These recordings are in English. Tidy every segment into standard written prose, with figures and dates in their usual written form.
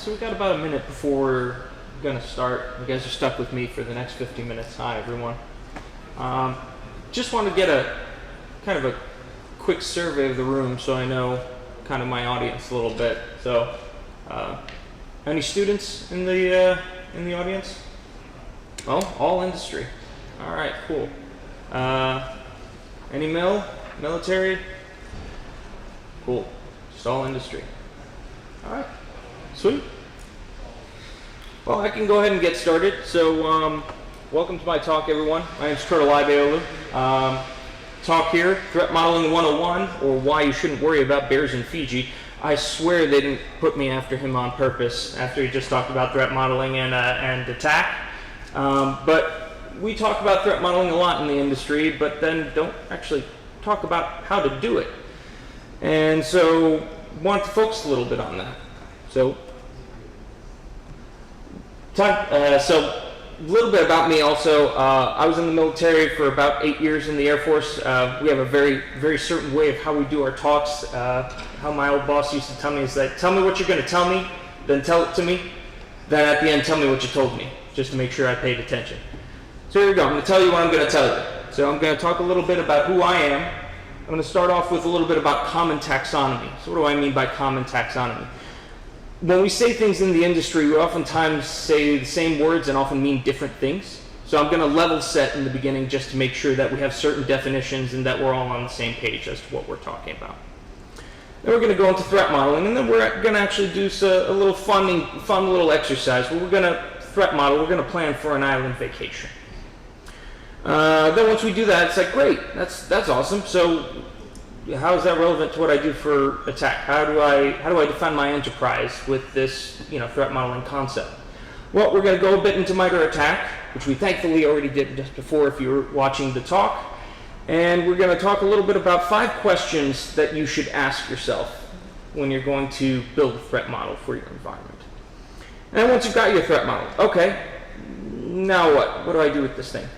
So we got about a minute before we're gonna start. You guys are stuck with me for the next 50 minutes. Hi, everyone. Just want to get a kind of a quick survey of the room so I know kind of my audience a little bit. So, any students in the audience? Oh, all industry. All right, cool. Any military? Cool. Just all industry. All right. Sweet. Well, I can go ahead and get started. So, welcome to my talk, everyone. My name is Kurtulaibeolu. Talk here, Threat Modeling 101, or Why You Shouldn't Worry About Bears in Fiji. I swear they didn't put me after him on purpose, after he just talked about threat modeling and attack. But we talk about threat modeling a lot in the industry, but then don't actually talk about how to do it. And so, want to focus a little bit on that. So, a little bit about me also. I was in the military for about 8 years in the Air Force. We have a very, very certain way of how we do our talks. How my old boss used to tell me is that, tell me what you're going to tell me, then tell it to me, then at the end tell me what you told me, just to make sure I paid attention. So here we go. I'm going to tell you what I'm going to tell you. So I'm going to talk a little bit about who I am. I'm going to start off with a little bit about common taxonomy. So what do I mean by common taxonomy? When we say things in the industry, we oftentimes say the same words and often mean different things. So I'm going to level set in the beginning just to make sure that we have certain definitions and that we're all on the same page as to what we're talking about. Then we're going to go into threat modeling, and then we're going to actually do a little fun little exercise where we're going to threat model, we're going to plan for an island vacation. Then once we do that, it's like, great, that's awesome. So how is that relevant to what I do for attack? How do I define my enterprise with this, threat modeling concept? Well, we're going to go a bit into MITRE ATT&CK, which we thankfully already did just before if you were watching the talk. And we're going to talk a little bit about 5 questions that you should ask yourself when you're going to build a threat model for your environment. And once you've got your threat model, okay, now what? What do I do with this thing?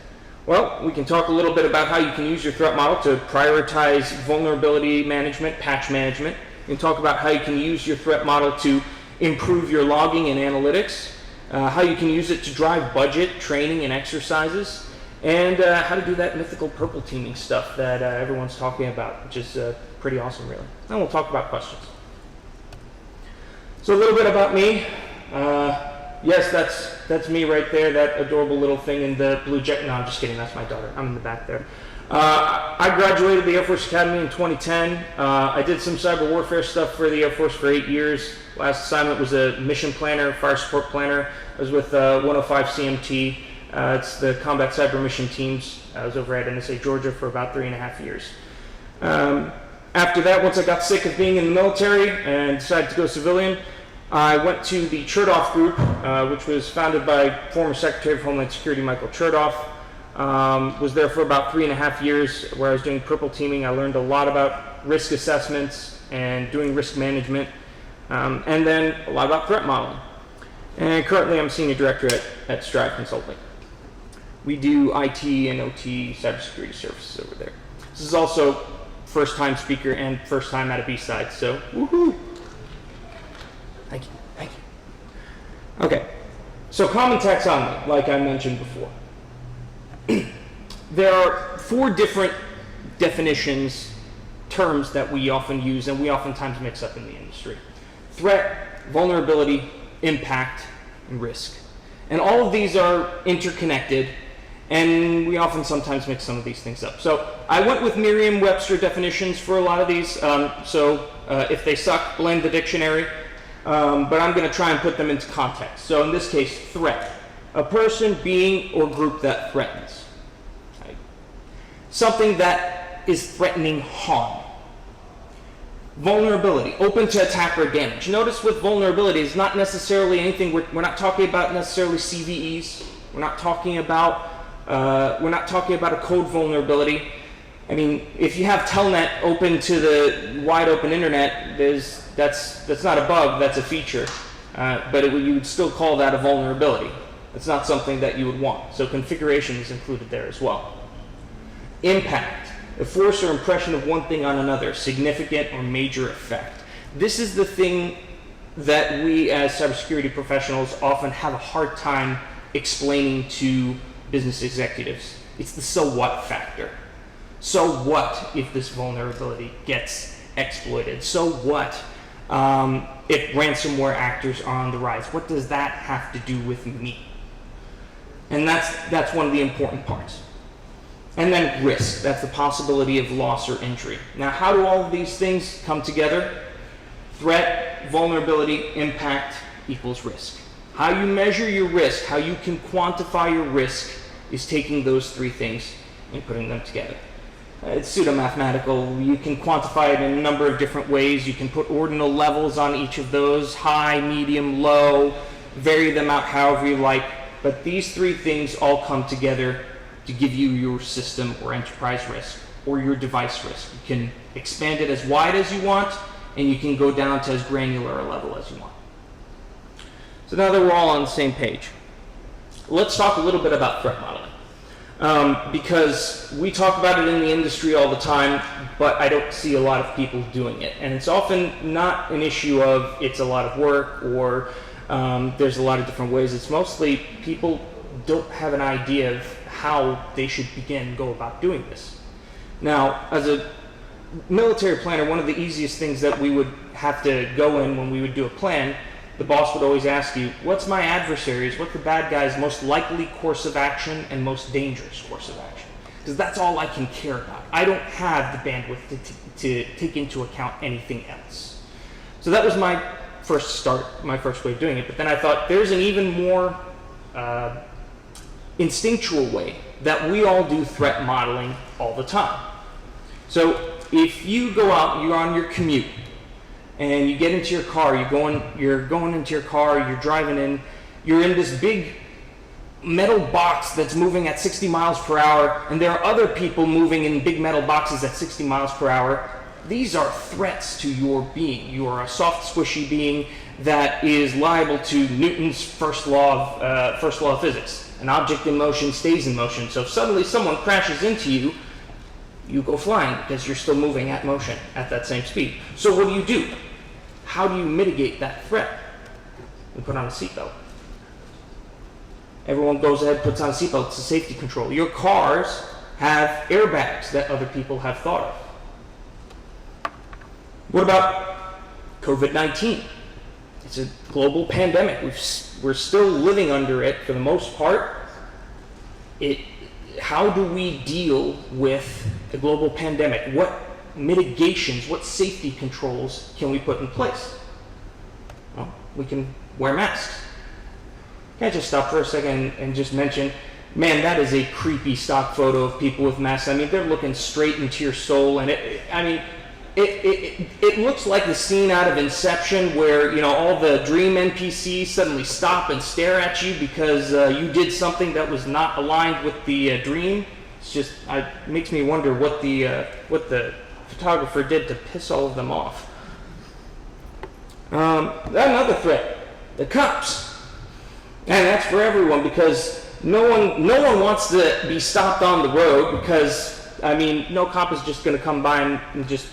Well, we can talk a little bit about how you can use your threat model to prioritize vulnerability management, patch management. We can talk about how you can use your threat model to improve your logging and analytics, how you can use it to drive budget, training, and exercises, and how to do that mythical purple teaming stuff that everyone's talking about, which is pretty awesome, really. And we'll talk about questions. So a little bit about me. Yes, that's me right there, that adorable little thing in the blue jacket. No, I'm just kidding, that's my daughter. I'm in the back there. I graduated the Air Force Academy in 2010. I did some cyber warfare stuff for the Air Force for 8 years. Last assignment was a mission planner, fire support planner. I was with 105 CMT. It's the combat cyber mission teams. I was over at NSA Georgia for about 3.5 years. After that, once I got sick of being in the military and decided to go civilian, I went to the Chertoff Group, which was founded by former Secretary of Homeland Security Michael Chertoff. Was there for about 3.5 years where I was doing purple teaming. I learned a lot about risk assessments and doing risk management, and then a lot about threat modeling. And currently I'm Senior Director at S.T.R.I.V.E. Consulting. We do IT and OT cybersecurity services over there. This is also first time speaker and first time at a BSides, so woohoo! Thank you. Okay, so common taxonomy, like I mentioned before. There are 4 different definitions, terms that we often use and we oftentimes mix up in the industry. Threat, vulnerability, impact, and risk. And all of these are interconnected, and we often sometimes mix some of these things up. So I went with Merriam-Webster definitions for a lot of these, if they suck, blame the dictionary. But I'm going to try and put them into context. So in this case, threat. A person, being, or group that threatens. Okay. Something that is threatening harm. Vulnerability, open to attack or damage. Notice with vulnerability, it's not necessarily anything, we're not talking about necessarily CVEs. We're not talking about a code vulnerability. I mean, if you have Telnet open to the wide open internet, that's not a bug, that's a feature. But you would still call that a vulnerability. It's not something that you would want. So configuration is included there as well. Impact, a force or impression of one thing on another, significant or major effect. This is the thing that we as cybersecurity professionals often have a hard time explaining to business executives. It's the so what factor. So what if this vulnerability gets exploited? So what if ransomware actors are on the rise? What does that have to do with me? And that's one of the important parts. And then risk, that's the possibility of loss or injury. Now, how do all of these things come together? Threat, vulnerability, impact equals risk. How you measure your risk, how you can quantify your risk, is taking those three things and putting them together. It's pseudo-mathematical. You can quantify it in a number of different ways. You can put ordinal levels on each of those, high, medium, low, vary them out however you like. But these three things all come together to give you your system or enterprise risk or your device risk. You can expand it as wide as you want, and you can go down to as granular a level as you want. So now that we're all on the same page, let's talk a little bit about threat modeling. Because we talk about it in the industry all the time, but I don't see a lot of people doing it. And it's often not an issue of it's a lot of work or there's a lot of different ways. It's mostly people don't have an idea of how they should go about doing this. Now, as a military planner, one of the easiest things that we would have to go in when we would do a plan, the boss would always ask you, what's my adversary's, what's the bad guy's most likely course of action and most dangerous course of action? Because that's all I can care about. I don't have the bandwidth to take into account anything else. So that was my first way of doing it. But then I thought there's an even more instinctual way that we all do threat modeling all the time. So if you go out, you're on your commute, and you get into your car, you're going into your car, you're driving in, you're in this big metal box that's moving at 60 miles per hour, and there are other people moving in big metal boxes at 60 miles per hour. These are threats to your being. You are a soft, squishy being that is liable to Newton's first law of physics. An object in motion stays in motion. So if suddenly someone crashes into you, you go flying because you're still moving at motion at that same speed. So what do? How do you mitigate that threat? You put on a seatbelt. Everyone goes ahead, puts on a seatbelt. It's a safety control. Your cars have airbags that other people have thought of. What about COVID-19? It's a global pandemic. We're still living under it for the most part. How do we deal with a global pandemic? What mitigations, what safety controls can we put in place? Well, we can wear masks. Can I just stop for a second and just mention, man, that is a creepy stock photo of people with masks. I mean, they're looking straight into your soul, and it looks like the scene out of Inception where, all the dream NPCs suddenly stop and stare at you because you did something that was not aligned with the dream. It's just, it makes me wonder what the photographer did to piss all of them off. Another threat, the cops. And that's for everyone, because no one wants to be stopped on the road, because, no cop is just going to come by and just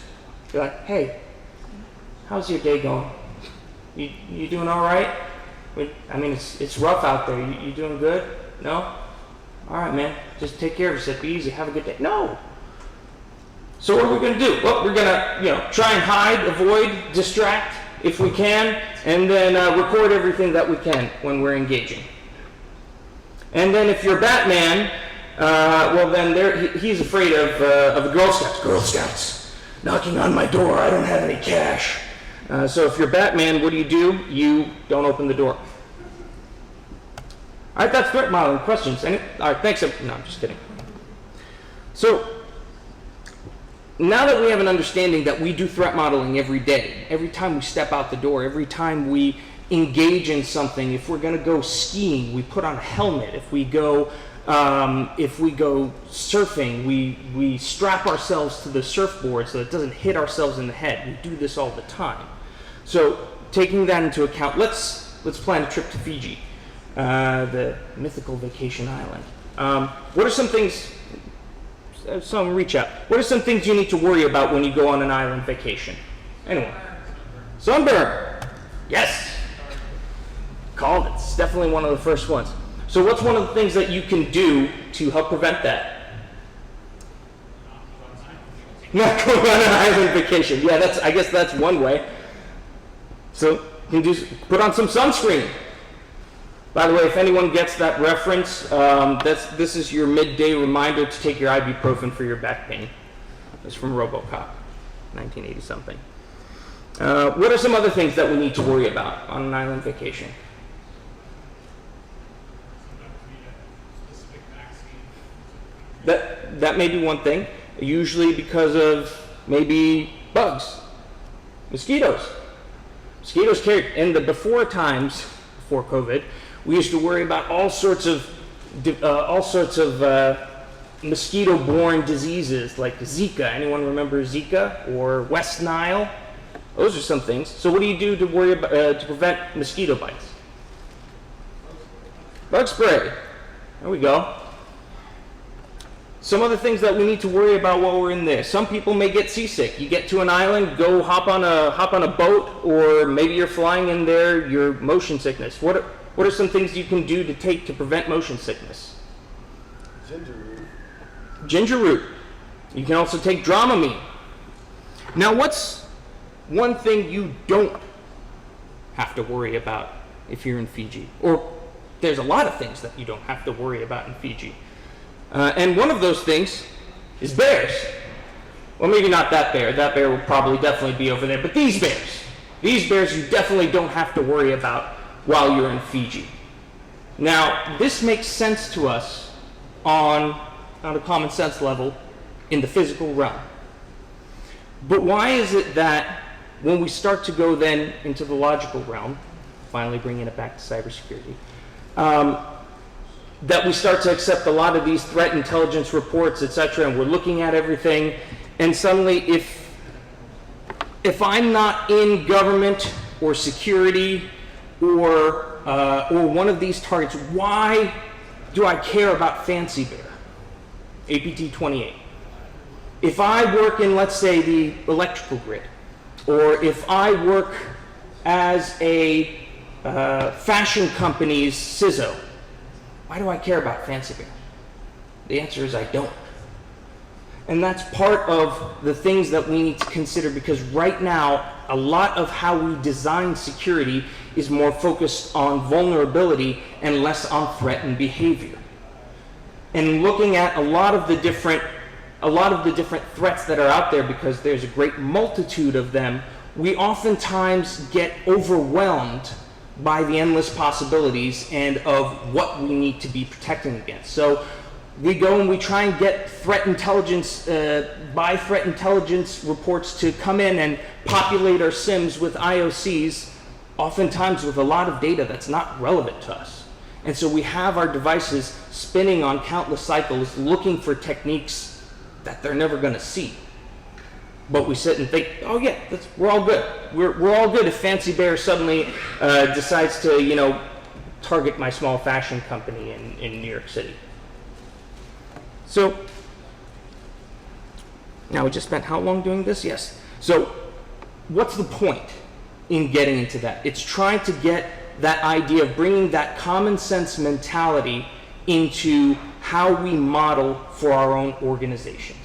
be like, hey, how's your day going? You doing all right? It's rough out there. You doing good? No? All right, man. Just take care of yourself. Be easy. Have a good day. No. So what are we going to do? Well, we're going to, try and hide, avoid, distract if we can, and then record everything that we can when we're engaging. And then if you're Batman, then he's afraid of the Girl Scouts. Girl Scouts knocking on my door. I don't have any cash. So if you're Batman, what do? You don't open the door. All right, that's threat modeling. Questions? All right, thanks. No, I'm just kidding. So now that we have an understanding that we do threat modeling every day, every time we step out the door, every time we engage in something, if we're going to go skiing, we put on a helmet. If we go surfing, we strap ourselves to the surfboard so it doesn't hit ourselves in the head. We do this all the time. So taking that into account, let's plan a trip to Fiji, the mythical vacation island. What are some things? Some reach out. What are some things you need to worry about when you go on an island vacation? Anyone? Sunburn. Yes. Called it. It's definitely one of the first ones. So what's one of the things that you can do to help prevent that? Not go on an island vacation. Yeah, I guess that's one way. So you can put on some sunscreen. By the way, if anyone gets that reference, this is your midday reminder to take your ibuprofen for your back pain. It's from RoboCop, 1980 something. What are some other things that we need to worry about on an island vacation? That may be one thing, usually because of maybe bugs, mosquitoes. Mosquitoes carried in the before times, before COVID, we used to worry about all sorts of mosquito-borne diseases like Zika. Anyone remember Zika or West Nile? Those are some things. So what do you do to worry about to prevent mosquito bites? Bug spray. There we go. Some other things that we need to worry about while we're in there. Some people may get seasick. You get to an island, go hop on a boat, or maybe you're flying in there, you're motion sickness. What are some things you can do to prevent motion sickness? Ginger root. Ginger root. You can also take Dramamine. Now, what's one thing you don't have to worry about if you're in Fiji? Or there's a lot of things that you don't have to worry about in Fiji. And one of those things is bears. Well, maybe not that bear. That bear will probably definitely be over there. But these bears you definitely don't have to worry about while you're in Fiji. Now, this makes sense to us on a common sense level in the physical realm. But why is it that when we start to go then into the logical realm, finally bringing it back to cybersecurity, that we start to accept a lot of these threat intelligence reports, etc., and we're looking at everything, and suddenly if I'm not in government or security or one of these targets, why do I care about Fancy Bear, APT-28? If I work in, let's say, the electrical grid, or if I work as a fashion company's CISO, why do I care about Fancy Bear? The answer is I don't. And that's part of the things that we need to consider, because right now, a lot of how we design security is more focused on vulnerability and less on threat and behavior. And looking at a lot of the different threats that are out there, because there's a great multitude of them, we oftentimes get overwhelmed by the endless possibilities and of what we need to be protecting against. So we go and we try and get threat intelligence, buy threat intelligence reports to come in and populate our SIMs with IOCs, oftentimes with a lot of data that's not relevant to us. And so we have our devices spinning on countless cycles looking for techniques that they're never going to see. But we sit and think, oh yeah, we're all good. We're all good if Fancy Bear suddenly decides to, target my small fashion company in New York City. So now we just spent how long doing this? Yes. So what's the point in getting into that? It's trying to get that idea of bringing that common sense mentality into how we model for our own organizations.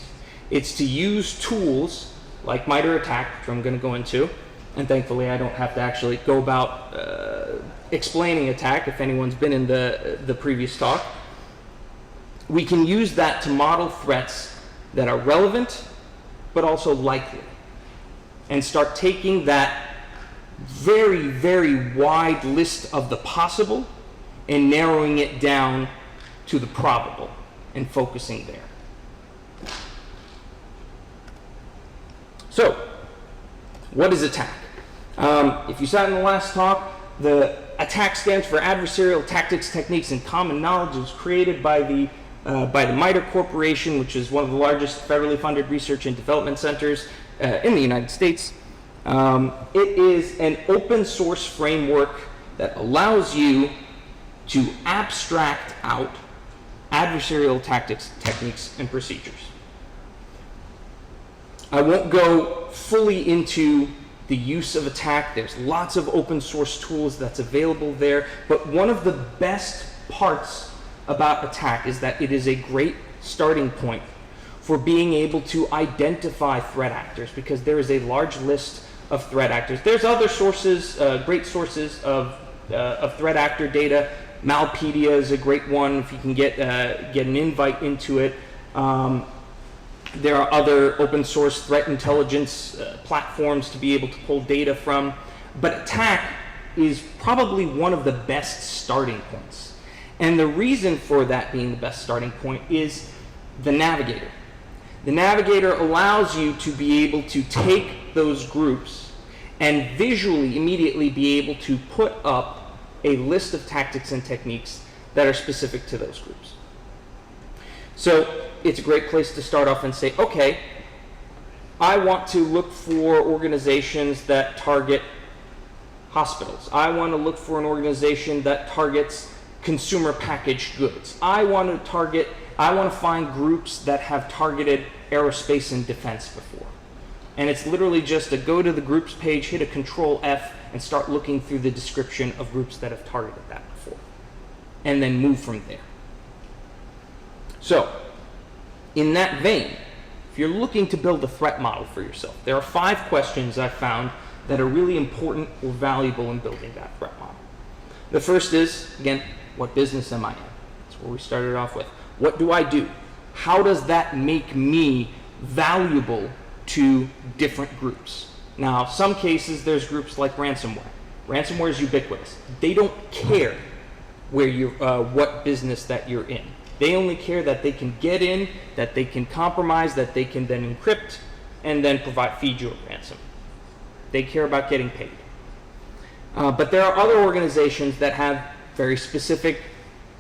It's to use tools like MITRE ATT&CK, which I'm going to go into, and thankfully I don't have to actually go about explaining attack if anyone's been in the previous talk. We can use that to model threats that are relevant but also likely, and start taking that very, very wide list of the possible and narrowing it down to the probable and focusing there. So, what is attack? If you saw in the last talk, the attack stands for Adversarial Tactics, Techniques, and Common Knowledge. It was created by the MITRE Corporation, which is one of the largest federally funded research and development centers in the United States. It is an open source framework that allows you to abstract out adversarial tactics, techniques, and procedures. I won't go fully into the use of attack. There's lots of open source tools that's available there. But one of the best parts about attack is that it is a great starting point for being able to identify threat actors, because there is a large list of threat actors. There's other sources, great sources of threat actor data. Malpedia is a great one if you can get an invite into it. There are other open source threat intelligence platforms to be able to pull data from, but attack is probably one of the best starting points. And the reason for that being the best starting point is the navigator. The navigator allows you to be able to take those groups and visually immediately be able to put up a list of tactics and techniques that are specific to those groups. So it's a great place to start off and say, okay, I want to look for organizations that target hospitals. I want to look for an organization that targets consumer packaged goods. I want to find groups that have targeted aerospace and defense before. And it's literally just to go to the groups page, hit a Control F, and start looking through the description of groups that have targeted that before. And then move from there. So, in that vein, if you're looking to build a threat model for yourself, there are 5 questions I found that are really important or valuable in building that threat model. The first is, again, what business am I in? That's where we started off with. What do I do? How does that make me valuable to different groups? Now, some cases there's groups like ransomware. Ransomware is ubiquitous. They don't care where what business that you're in. They only care that they can get in, that they can compromise, that they can then encrypt, and then feed you a ransom. They care about getting paid. But there are other organizations that have very specific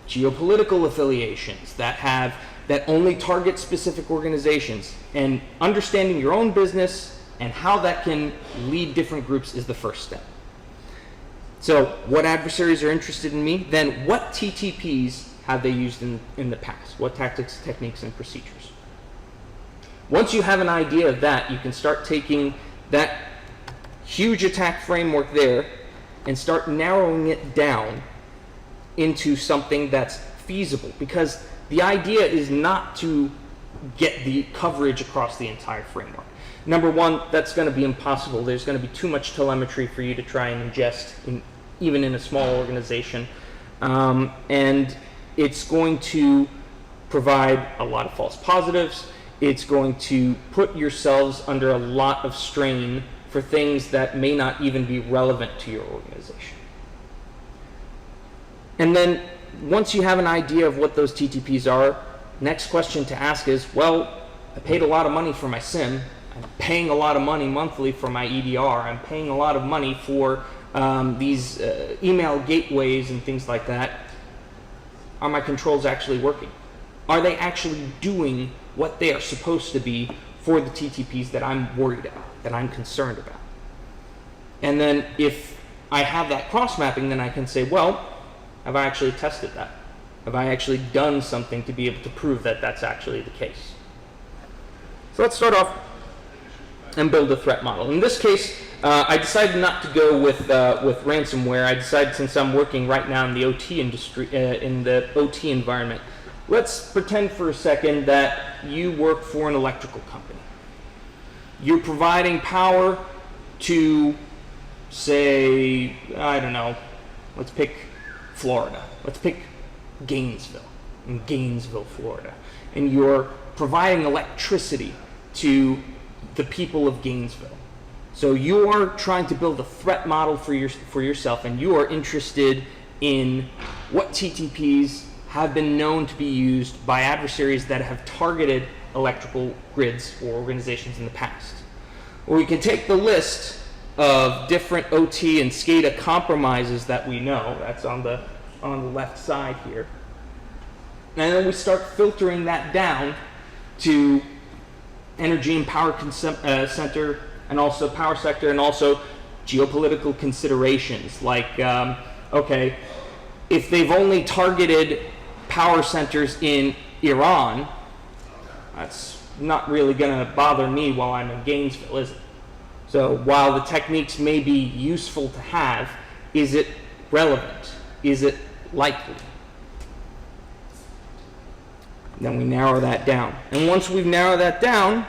geopolitical affiliations, that only target specific organizations. And understanding your own business and how that can lead different groups is the first step. So what adversaries are interested in me? Then what TTPs have they used in the past? What tactics, techniques, and procedures? Once you have an idea of that, you can start taking that huge attack framework there and start narrowing it down into something that's feasible. Because the idea is not to get the coverage across the entire framework. Number one, that's going to be impossible. There's going to be too much telemetry for you to try and ingest, even in a small organization. And it's going to provide a lot of false positives. It's going to put yourselves under a lot of strain for things that may not even be relevant to your organization. And then once you have an idea of what those TTPs are, next question to ask is, well, I paid a lot of money for my SIM. I'm paying a lot of money monthly for my EDR. I'm paying a lot of money for these email gateways and things like that. Are my controls actually working? Are they actually doing what they are supposed to be for the TTPs that I'm worried about, that I'm concerned about? And then if I have that cross-mapping, then I can say, well, have I actually tested that? Have I actually done something to be able to prove that that's actually the case? So let's start off and build a threat model. In this case, I decided not to go with ransomware. I decided, since I'm working right now in the OT industry, in the OT environment, let's pretend for a second that you work for an electrical company. You're providing power to, say, I don't know, let's pick Florida. Let's pick Gainesville, in Gainesville, Florida. And you're providing electricity to the people of Gainesville. So you're trying to build a threat model for yourself, and you are interested in what TTPs have been known to be used by adversaries that have targeted electrical grids or organizations in the past. Or we can take the list of different OT and SCADA compromises that we know, that's on the left side here, and then we start filtering that down to energy and power center, and also power sector, and also geopolitical considerations, like, okay, if they've only targeted power centers in Iran, that's not really going to bother me while I'm in Gainesville, is it? So while the techniques may be useful to have, is it relevant? Is it likely? Then we narrow that down. And once we've narrowed that down,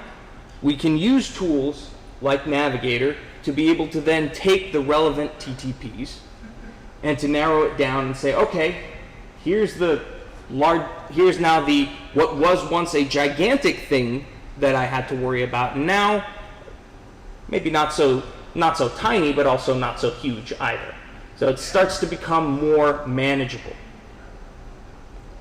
we can use tools like Navigator to be able to then take the relevant TTPs and to narrow it down and say, okay, here's now what was once a gigantic thing that I had to worry about, and now maybe not so tiny, but also not so huge either. So it starts to become more manageable.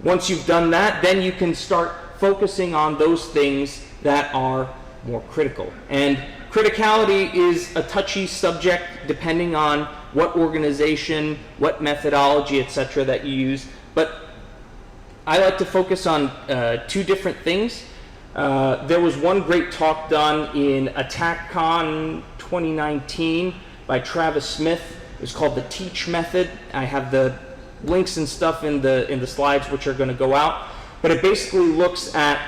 Once you've done that, then you can start focusing on those things that are more critical. And criticality is a touchy subject depending on what organization, what methodology, etc. that you use. But I like to focus on two different things. There was one great talk done in ATT&CK 2019 by Travis Smith. It was called the Teach Method. I have the links and stuff in the slides which are going to go out. But it basically looks at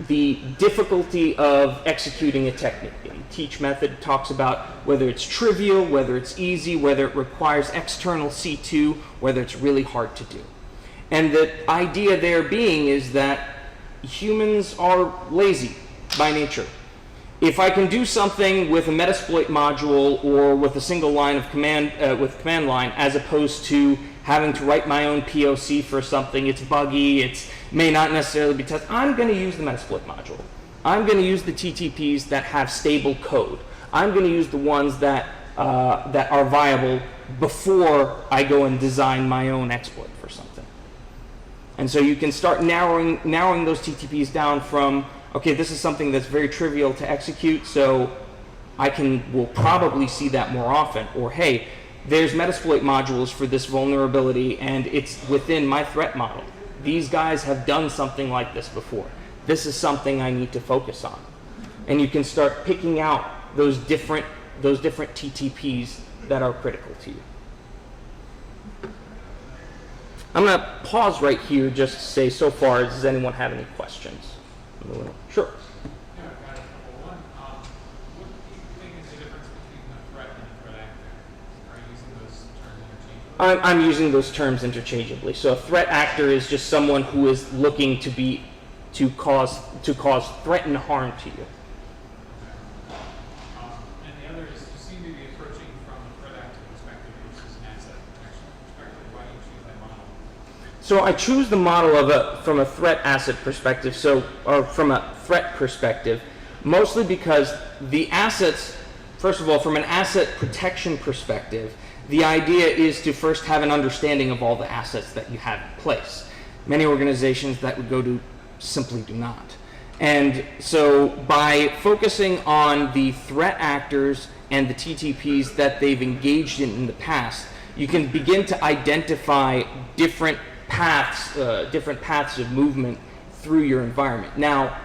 the difficulty of executing a technique. The Teach Method talks about whether it's trivial, whether it's easy, whether it requires external C2, whether it's really hard to do. And the idea there being is that humans are lazy by nature. If I can do something with a Metasploit module or with a single line of command, with command line, as opposed to having to write my own POC for something, it's buggy, it may not necessarily be tested, I'm going to use the Metasploit module. I'm going to use the TTPs that have stable code. I'm going to use the ones that are viable before I go and design my own exploit for something. And so you can start narrowing those TTPs down from, okay, this is something that's very trivial to execute, so we'll probably see that more often. Or, hey, there's Metasploit modules for this vulnerability, and it's within my threat model. These guys have done something like this before. This is something I need to focus on. And you can start picking out those different TTPs that are critical to you. I'm going to pause right here just to say, so far, does anyone have any questions? Sure. Yeah, I've got a couple. One, what do you think is the difference between a threat and a threat actor? Are you using those terms interchangeably? I'm using those terms interchangeably. So a threat actor is just someone who is looking to cause threat and harm to you. And the other is, you seem to be approaching from a threat actor perspective versus an asset protection perspective. Why do you choose that model? So I choose the model from a threat asset perspective, or from a threat perspective, mostly because the assets, first of all, from an asset protection perspective, the idea is to first have an understanding of all the assets that you have in place. Many organizations that would go to simply do not. And so by focusing on the threat actors and the TTPs that they've engaged in the past, you can begin to identify different paths of movement through your environment. Now,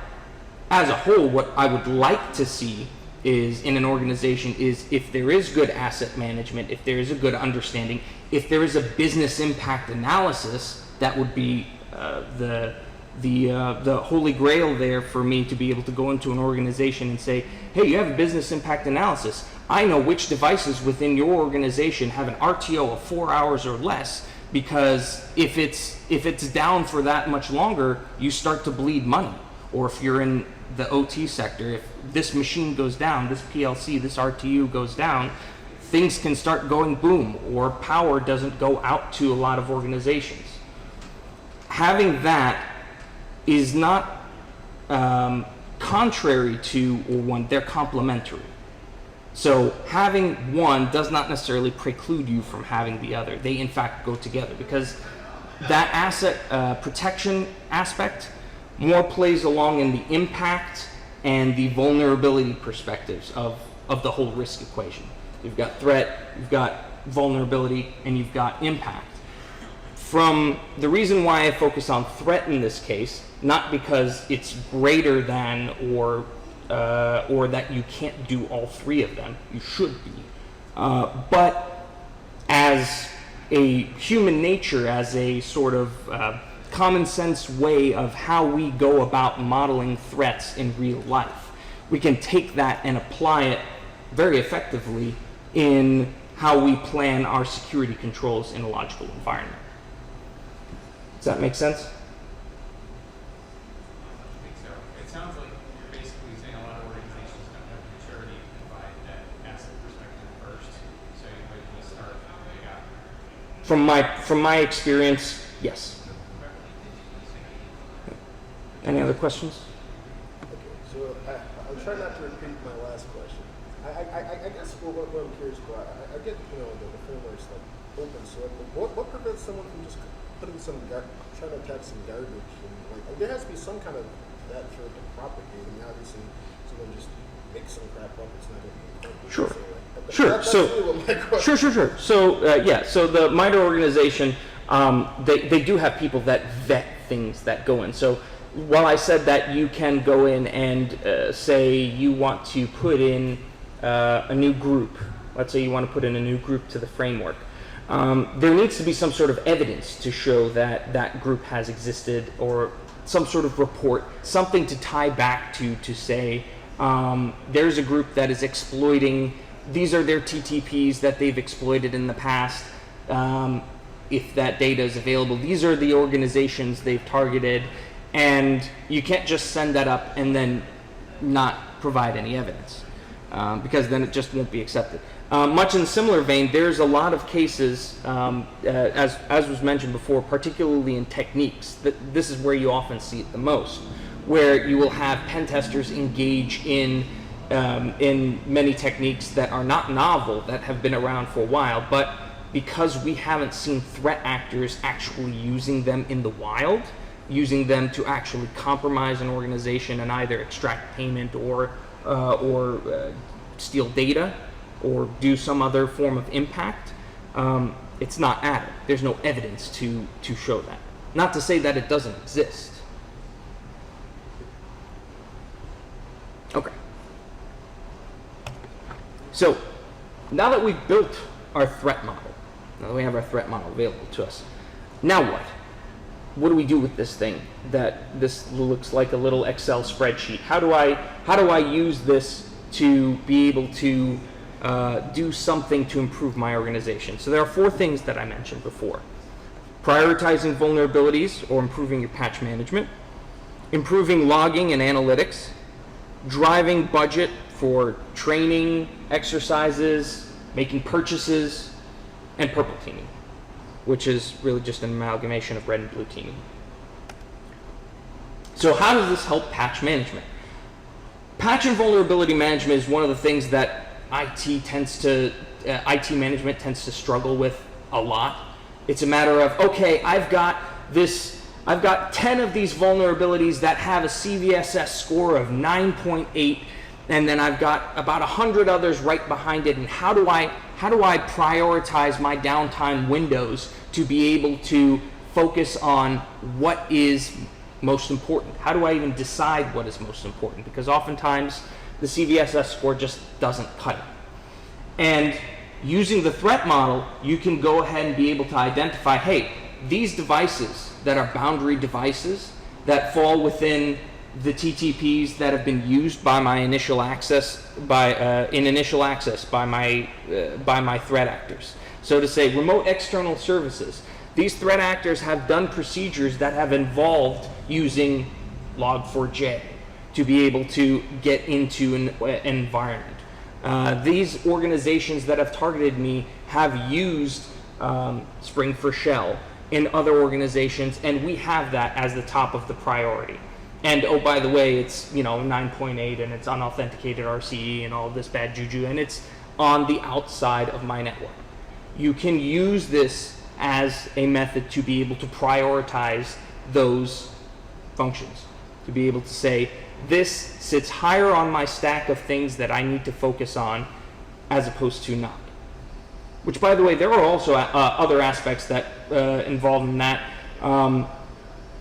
as a whole, what I would like to see is in an organization is if there is good asset management, if there is a good understanding, if there is a business impact analysis, that would be the holy grail there for me to be able to go into an organization and say, hey, you have a business impact analysis. I know which devices within your organization have an RTO of 4 hours or less, because if it's down for that much longer, you start to bleed money. Or if you're in the OT sector, if this machine goes down, this PLC, this RTU goes down, things can start going boom, or power doesn't go out to a lot of organizations. Having that is not contrary to one, they're complementary. So having one does not necessarily preclude you from having the other. They in fact go together, because that asset protection aspect more plays along in the impact and the vulnerability perspectives of the whole risk equation. You've got threat, you've got vulnerability, and you've got impact. From the reason why I focus on threat in this case, not because it's greater than or that you can't do all three of them, you should be, but as a human nature, as a sort of common sense way of how we go about modeling threats in real life, we can take that and apply it very effectively in how we plan our security controls in a logical environment. Does that make sense? I think so. It sounds like you're basically saying a lot of organizations don't have the maturity to provide that asset perspective first, so you might just start from the gap. From my experience, yes. Any other questions? Okay, so I'm trying not to repeat my last question. I guess what I'm curious about, I get, the framework's like open source, but what prevents someone from just putting trying to attach some garbage, and like there has to be some kind of that for it to propagate. I mean, obviously, someone just makes some crap up, it's not going to be incorporated. Sure. So, like, Sure. That's really what my question Sure. So the MITRE organization, they do have people that vet things that go in. So while I said that you can go in and say you want to put in a new group, let's say you want to put in a new group to the framework, there needs to be some sort of evidence to show that that group has existed, or some sort of report, something to tie back to say there's a group that is exploiting, these are their TTPs that they've exploited in the past. If that data is available, these are the organizations they've targeted, and you can't just send that up and then not provide any evidence, because then it just won't be accepted. Much in a similar vein, there's a lot of cases, as was mentioned before, particularly in techniques, that this is where you often see it the most, where you will have pen testers engage in many techniques that are not novel, that have been around for a while, but because we haven't seen threat actors actually using them in the wild, using them to actually compromise an organization and either extract payment or steal data or do some other form of impact, it's not added. There's no evidence to show that. Not to say that it doesn't exist. Okay. So now that we've built our threat model, now that we have our threat model available to us, now what? What do we do with this thing that this looks like a little Excel spreadsheet? How do I use this to be able to do something to improve my organization? So there are 4 things that I mentioned before: prioritizing vulnerabilities or improving your patch management, improving logging and analytics, driving budget for training, exercises, making purchases, and purple teaming, which is really just an amalgamation of red and blue teaming. So how does this help patch management? Patch and vulnerability management is one of the things that IT management tends to struggle with a lot. It's a matter of, okay, I've got 10 of these vulnerabilities that have a CVSS score of 9.8, and then I've got about 100 others right behind it, and how do I prioritize my downtime windows to be able to focus on what is most important? How do I even decide what is most important? Because oftentimes the CVSS score just doesn't cut it. And using the threat model, you can go ahead and be able to identify, hey, these devices that are boundary devices that fall within the TTPs that have been used by my initial access by my threat actors. So to say, remote external services. These threat actors have done procedures that have involved using log4j to be able to get into an environment. These organizations that have targeted me have used Spring4Shell in other organizations, and we have that as the top of the priority. And oh, by the way, it's 9.8 and it's unauthenticated RCE and all of this bad juju, and it's on the outside of my network. You can use this as a method to be able to prioritize those functions, to be able to say, this sits higher on my stack of things that I need to focus on as opposed to not. Which, by the way, there are also other aspects that involved in that.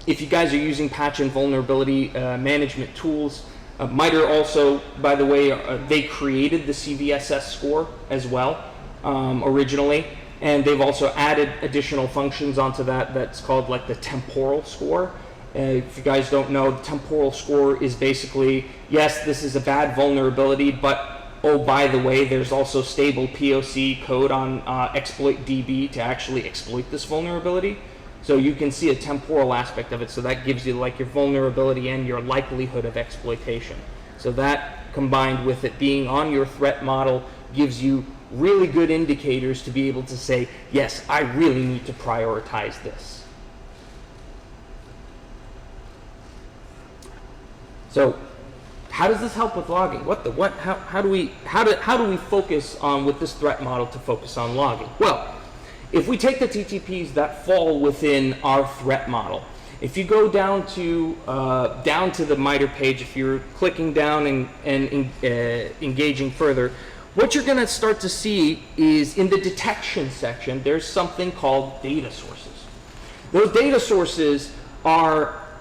If you guys are using patch and vulnerability management tools, MITRE also, by the way, they created the CVSS score as well originally, and they've also added additional functions onto that that's called like the temporal score. If you guys don't know, the temporal score is basically, yes, this is a bad vulnerability, but oh, by the way, there's also stable POC code on exploit DB to actually exploit this vulnerability. So you can see a temporal aspect of it, so that gives you like your vulnerability and your likelihood of exploitation. So that combined with it being on your threat model gives you really good indicators to be able to say, yes, I really need to prioritize this. So how does this help with logging? How do we focus on with this threat model to focus on logging? Well, if we take the TTPs that fall within our threat model, if you go down to the MITRE page, if you're clicking down and engaging further, what you're going to start to see is in the detection section, there's something called data sources. Those data sources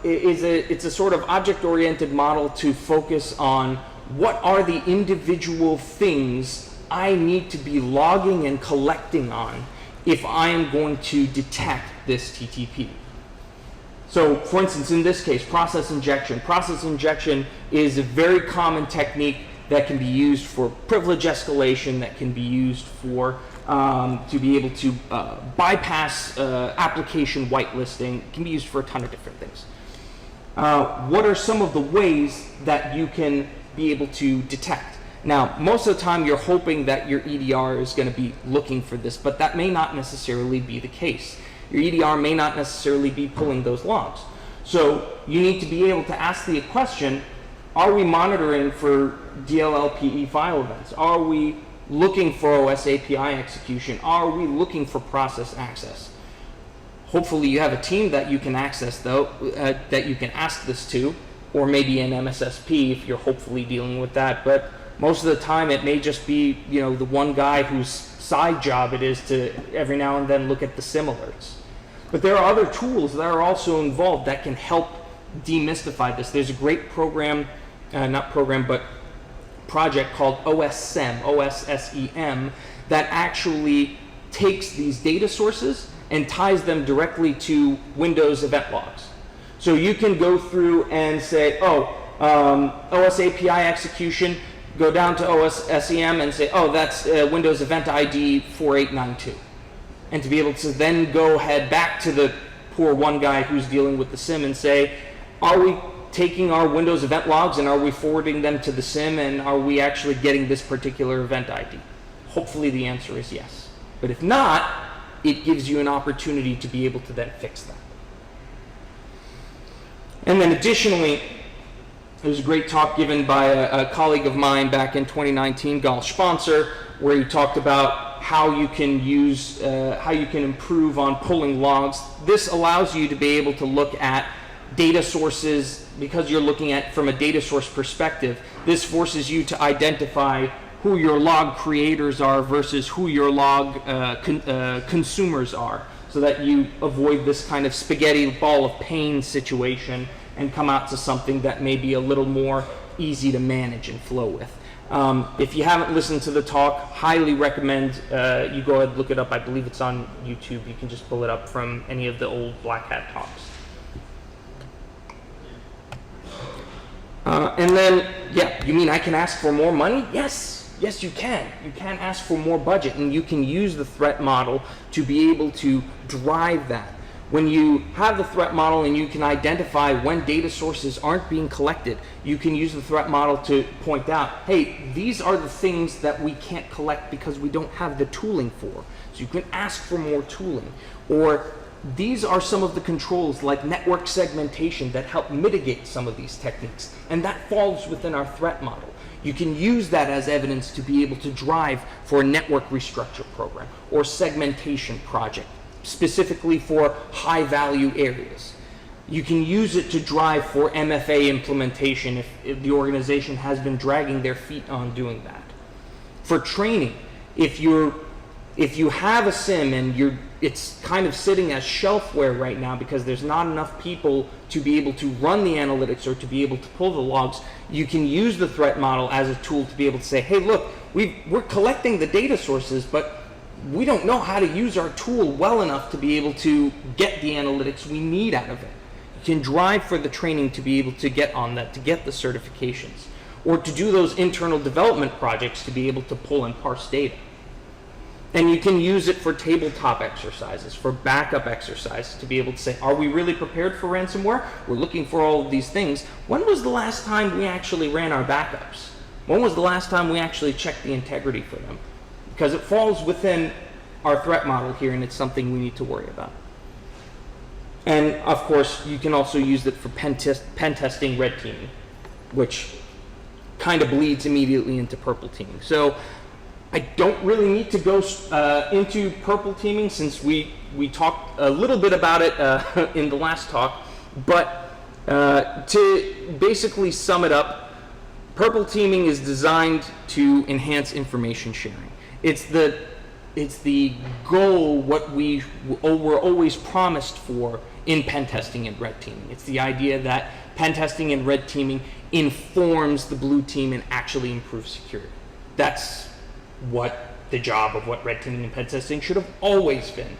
it's a sort of object-oriented model to focus on what are the individual things I need to be logging and collecting on if I am going to detect this TTP. So, for instance, in this case, process injection. Process injection is a very common technique that can be used for privilege escalation, that can be used for to be able to bypass application whitelisting. It can be used for a ton of different things. What are some of the ways that you can be able to detect? Now, most of the time you're hoping that your EDR is going to be looking for this, but that may not necessarily be the case. Your EDR may not necessarily be pulling those logs. So you need to be able to ask the question, are we monitoring for DLLPE file events? Are we looking for OS API execution? Are we looking for process access? Hopefully you have a team that you can access that you can ask this to, or maybe an MSSP if you're hopefully dealing with that. But most of the time it may just be, the one guy whose side job it is to every now and then look at the SIM alerts. But there are other tools that are also involved that can help demystify this. There's a great program, but project called OSSEM, OSSEM, that actually takes these data sources and ties them directly to Windows event logs. So you can go through and say, OS API execution, go down to OSSEM and say, that's Windows Event ID 4892. And to be able to then go head back to the poor one guy who's dealing with the SIM and say, are we taking our Windows event logs and are we forwarding them to the SIM and are we actually getting this particular event ID? Hopefully the answer is yes. But if not, it gives you an opportunity to be able to then fix that. And then additionally, there was a great talk given by a colleague of mine back in 2019, Gal Sponsor, where he talked about how you can improve on pulling logs. This allows you to be able to look at data sources because you're looking at from a data source perspective. This forces you to identify who your log creators are versus who your log consumers are, so that you avoid this kind of spaghetti ball of pain situation and come out to something that may be a little more easy to manage and flow with. If you haven't listened to the talk, highly recommend you go ahead and look it up. I believe it's on YouTube. You can just pull it up from any of the old Black Hat talks. And then, you mean I can ask for more money? Yes, you can. You can ask for more budget, and you can use the threat model to be able to drive that. When you have the threat model and you can identify when data sources aren't being collected, you can use the threat model to point out, hey, these are the things that we can't collect because we don't have the tooling for. So you can ask for more tooling. Or these are some of the controls like network segmentation that help mitigate some of these techniques. And that falls within our threat model. You can use that as evidence to be able to drive for a network restructure program or segmentation project, specifically for high value areas. You can use it to drive for MFA implementation if the organization has been dragging their feet on doing that. For training, if you have a SIM and it's kind of sitting as shelfware right now because there's not enough people to be able to run the analytics or to be able to pull the logs, you can use the threat model as a tool to be able to say, hey, look, we're collecting the data sources, but we don't know how to use our tool well enough to be able to get the analytics we need out of it. You can drive for the training to be able to get on that, to get the certifications. or to do those internal development projects to be able to pull and parse data. And you can use it for tabletop exercises, for backup exercises, to be able to say, are we really prepared for ransomware? We're looking for all of these things. When was the last time we actually ran our backups? When was the last time we actually checked the integrity for them? Because it falls within our threat model here, and it's something we need to worry about. And of course, you can also use it for pen testing, red teaming, which kind of bleeds immediately into purple teaming. So I don't really need to go into purple teaming, since we talked a little bit about it in the last talk. But to basically sum it up, purple teaming is designed to enhance information sharing. It's the goal, what we're always promised for in pen testing and red teaming. It's the idea that pen testing and red teaming informs the blue team and actually improves security. That's what the job of what red teaming and pen testing should have always been.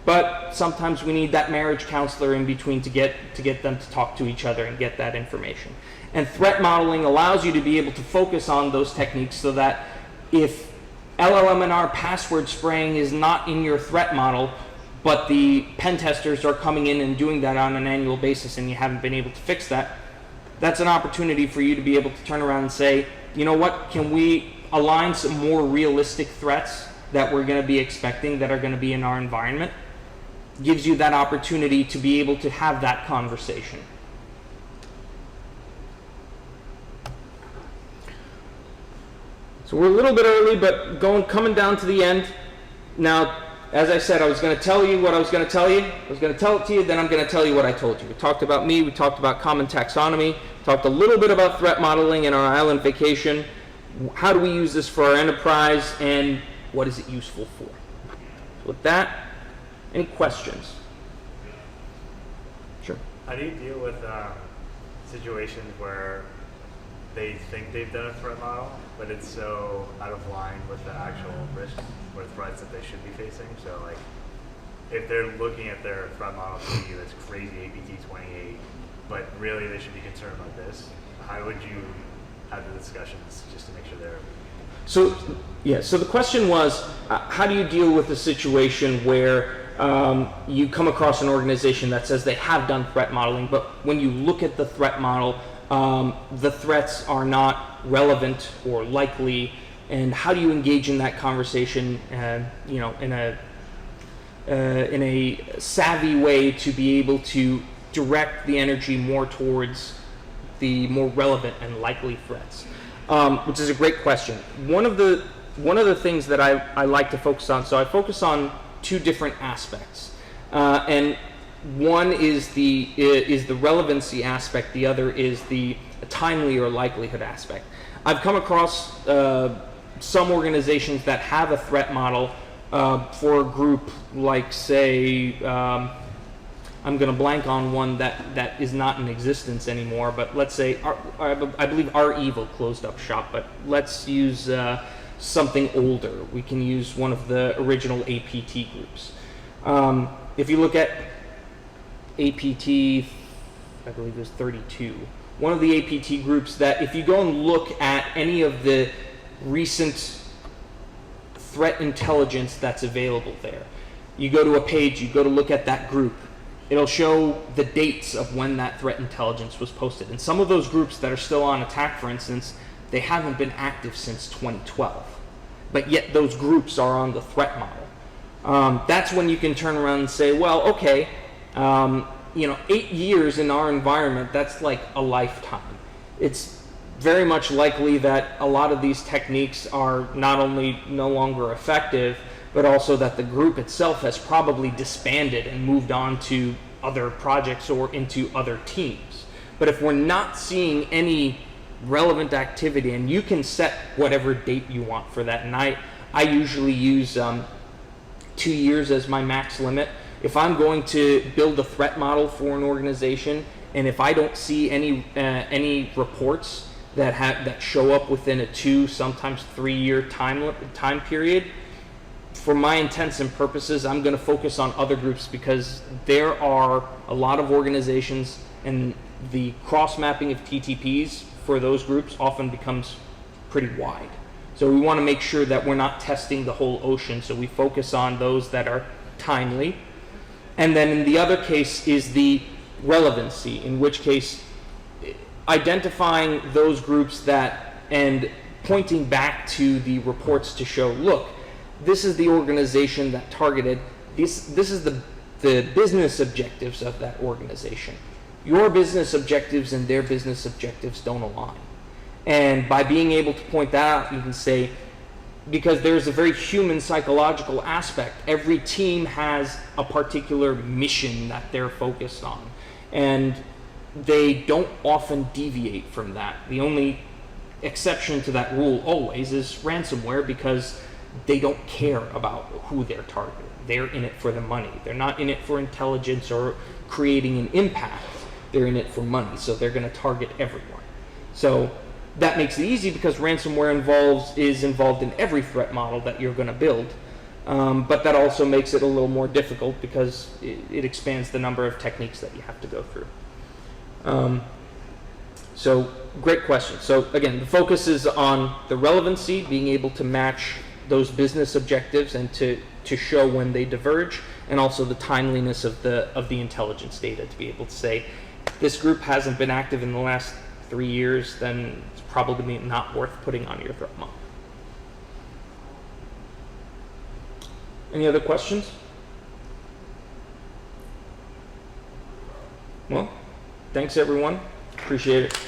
But sometimes we need that marriage counselor in between to get them to talk to each other and get that information. And threat modeling allows you to be able to focus on those techniques, so that if LLM&R password spraying is not in your threat model, but the pen testers are coming in and doing that on an annual basis, and you haven't been able to fix that, that's an opportunity for you to be able to turn around and say, you know what, can we align some more realistic threats that we're going to be expecting, that are going to be in our environment? Gives you that opportunity to be able to have that conversation. So we're a little bit early, but coming down to the end. Now, as I said, I was going to tell you what I was going to tell you. I was going to tell it to you, then I'm going to tell you what I told you. We talked about me, we talked about common taxonomy, talked a little bit about threat modeling in our island vacation. How do we use this for our enterprise, and what is it useful for? So with that, any questions? Sure. How do you deal with situations where they think they've done a threat model, but it's so out of line with the actual risks or threats that they should be facing? So, like, if they're looking at their threat model to you, it's crazy APT28, but really they should be concerned about this. How would you have the discussions just to make sure they're... So, yeah, so the question was, how do you deal with a situation where you come across an organization that says they have done threat modeling, but when you look at the threat model, the threats are not relevant or likely, and how do you engage in that conversation, you know, in a savvy way to be able to direct the energy more towards the more relevant and likely threats? Which is a great question. One of the things that I like to focus on, so I focus on two different aspects, and one is the relevancy aspect, the other is the timely or likelihood aspect. I've come across some organizations that have a threat model for a group like, say, I'm going to blank on one that is not in existence anymore, but let's say, I believe R.E.V.E. closed up shop, but let's use something older. We can use one of the original APT groups. If you look at APT, I believe it was 32, one of the APT groups that, if you go and look at any of the recent threat intelligence that's available there, you go to a page, you go to look at that group, it'll show the dates of when that threat intelligence was posted. And some of those groups that are still on attack, for instance, they haven't been active since 2012. But yet those groups are on the threat model. That's when you can turn around and say, well, okay, you know, 8 years in our environment, that's like a lifetime. It's very much likely that a lot of these techniques are not only no longer effective, but also that the group itself has probably disbanded and moved on to other projects or into other teams. But if we're not seeing any relevant activity, and you can set whatever date you want for that, and I usually use 2 years as my max limit. If I'm going to build a threat model for an organization, and if I don't see any reports that show up within a 2, sometimes 3 year time period, for my intents and purposes, I'm going to focus on other groups, because there are a lot of organizations, and the cross-mapping of TTPs for those groups often becomes pretty wide. So we want to make sure that we're not testing the whole ocean, so we focus on those that are timely. And then in the other case is the relevancy, in which case identifying those groups that, and pointing back to the reports to show, look, this is the organization that targeted, this is the business objectives of that organization. Your business objectives and their business objectives don't align. And by being able to point that out, you can say, because there's a very human psychological aspect, every team has a particular mission that they're focused on. And they don't often deviate from that. The only exception to that rule always is ransomware, because they don't care about who they're targeting. They're in it for the money. They're not in it for intelligence or creating an impact. They're in it for money, so they're going to target everyone. So that makes it easy because ransomware is involved in every threat model that you're going to build. But that also makes it a little more difficult because it expands the number of techniques that you have to go through. So great question. So again, the focus is on the relevancy, being able to match those business objectives and to show when they diverge, and also the timeliness of the intelligence data to be able to say, this group hasn't been active in the last 3 years, then it's probably not worth putting on your threat model. Any other questions? Well, thanks everyone. Appreciate it.